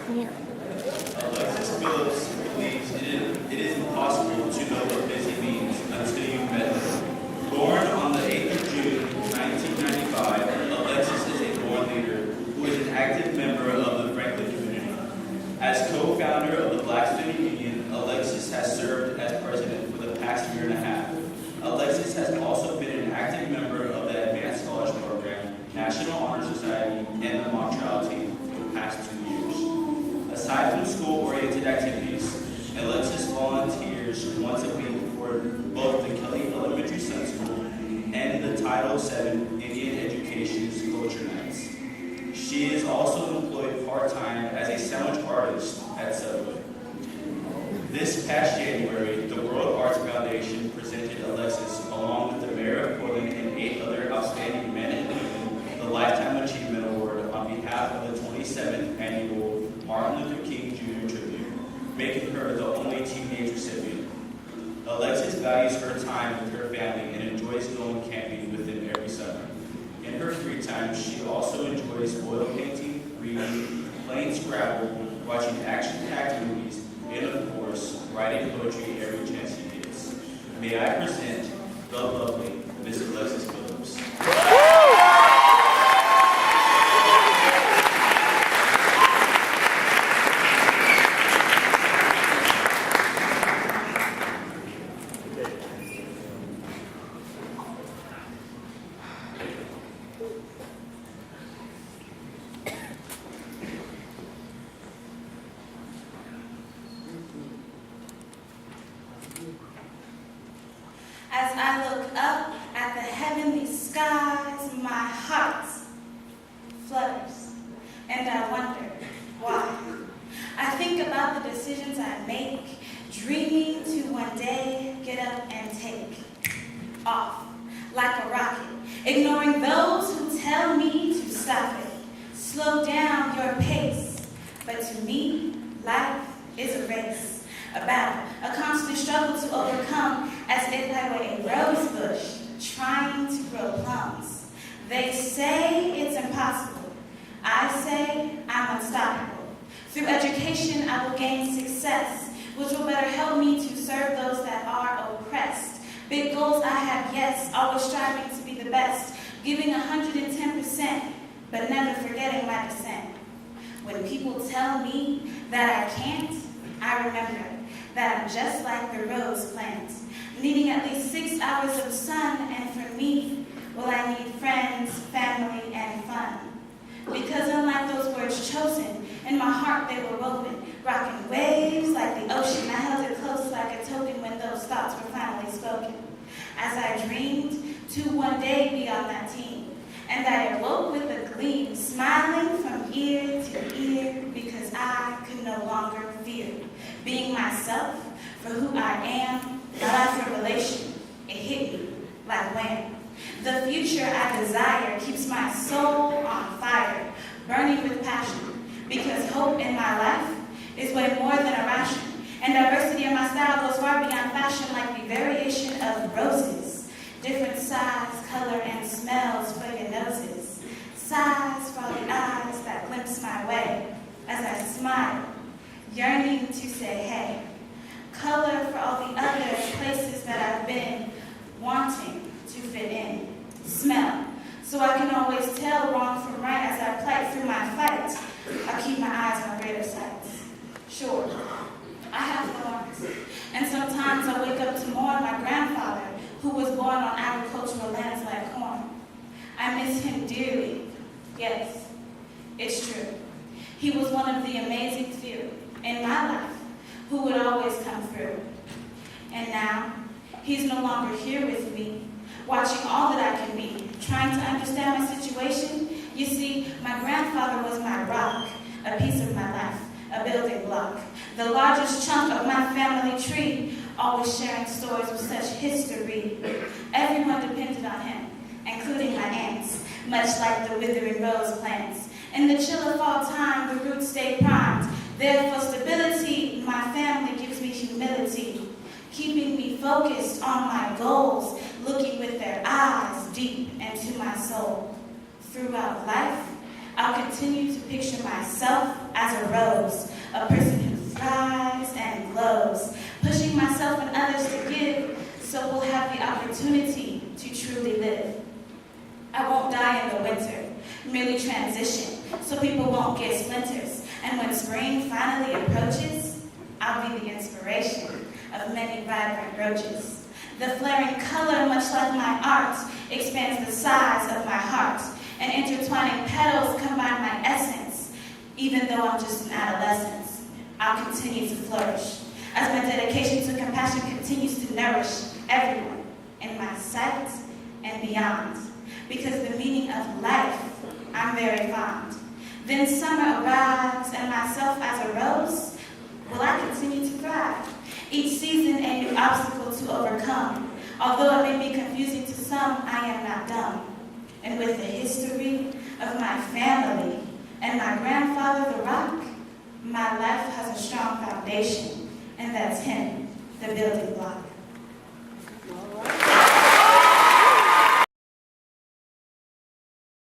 Alexis Phillips believes it is impossible to know what busy means until you've met her. Born on the 8th of June, 1995, Alexis is a born leader who is an active member of the Franklin community. As co-founder of the Black Student Union, Alexis has served as president for the past year and a half. Alexis has also been an active member of the Advanced Scholars Program, National Honor Society, and the mock trial team for the past 2 years. Aside from school-oriented activities, Alexis volunteers once a week for both the Kelly Elementary Sunday School and the Title VII Indian Education's Culture Nights. She is also employed part-time as a sandwich artist at Subway. This past January, the World Arts Foundation presented Alexis, along with the Mayor of Portland and 8 other outstanding men and women, the Lifetime Achievement Award on behalf of the 27th Annual Martin Luther King Jr. Tribute, making her the only teenage recipient. Alexis values her time with her family and enjoys going camping with them every summer. In her free time, she also enjoys oil painting, reading, playing Scrabble, watching action-packed movies, and of course, writing poetry every chance he gets. May I present the lovely Miss Alexis Phillips. As I look up at the heavenly skies, my heart flutters, and I wonder why. I think about the decisions I make, dreaming to one day get up and take off like a rocket, ignoring those who tell me to stop it. Slow down your pace. But to me, life is a race, a battle, a constant struggle to overcome, as if I were a rose bush trying to grow plums. They say it's impossible. I say I'm unstoppable. Through education, I will gain success, which will better help me to serve those that are oppressed. Big goals I have, yes, always striving to be the best, giving 110%, but never forgetting my descent. When people tell me that I can't, I remember that I'm just like the rose plant, needing at least 6 hours of sun, and for me, well, I need friends, family, and fun. Because unlike those words chosen, in my heart they were woven, rocking waves like the ocean. I held it close like a token when those thoughts were finally spoken. As I dreamed to one day be on that team, and I awoke with a gleam, smiling from ear to ear, because I could no longer fear being myself for who I am. A life revelation, it hit me like wham. The future I desire keeps my soul on fire, burning with passion, because hope in my life is way more than a ration, and diversity in my style goes far beyond fashion, like the variation of roses, different size, color, and smells for your noses, sighs for the eyes that glimpse my way as I smile, yearning to say hey. Color for all the other places that I've been, wanting to fit in. Smell, so I can always tell wrong from right as I plight through my fight. I keep my eyes on greater sights. Sure, I have thorns, and sometimes I wake up to mourn my grandfather, who was born on agricultural lands like corn. I miss him dearly. Yes, it's true. He was one of the amazing few in my life who would always come through. And now, he's no longer here with me, watching all that I can be, trying to understand my situation. You see, my grandfather was my rock, a piece of my life, a building block, the largest chunk of my family tree, always sharing stories with such history. Everyone depended on him, including my aunts, much like the withering rose plants. In the chill of fall time, the roots stay primed. Therefore, stability, my family gives me humility, keeping me focused on my goals, looking with their eyes deep into my soul. Throughout life, I'll continue to picture myself as a rose, a person who thrives and glows, pushing myself and others to give, so we'll have the opportunity to truly live. I won't die in the winter, merely transition, so people won't get splinters. And when spring finally approaches, I'll be the inspiration of many vibrant roaches. The flaring color, much like my art, expands the size of my heart, and intertwining petals combine my essence. Even though I'm just an adolescent, I'll continue to flourish, as my dedication to compassion continues to nourish everyone in my sight and beyond. Because the meaning of life, I'm very fond. Then summer arrives, and myself as a rose, will I continue to thrive? Each season a new obstacle to overcome. Although it may be confusing to some, I am not dumb. And with the history of my family and my grandfather, the rock, my life has a strong foundation, and that's him, the building block.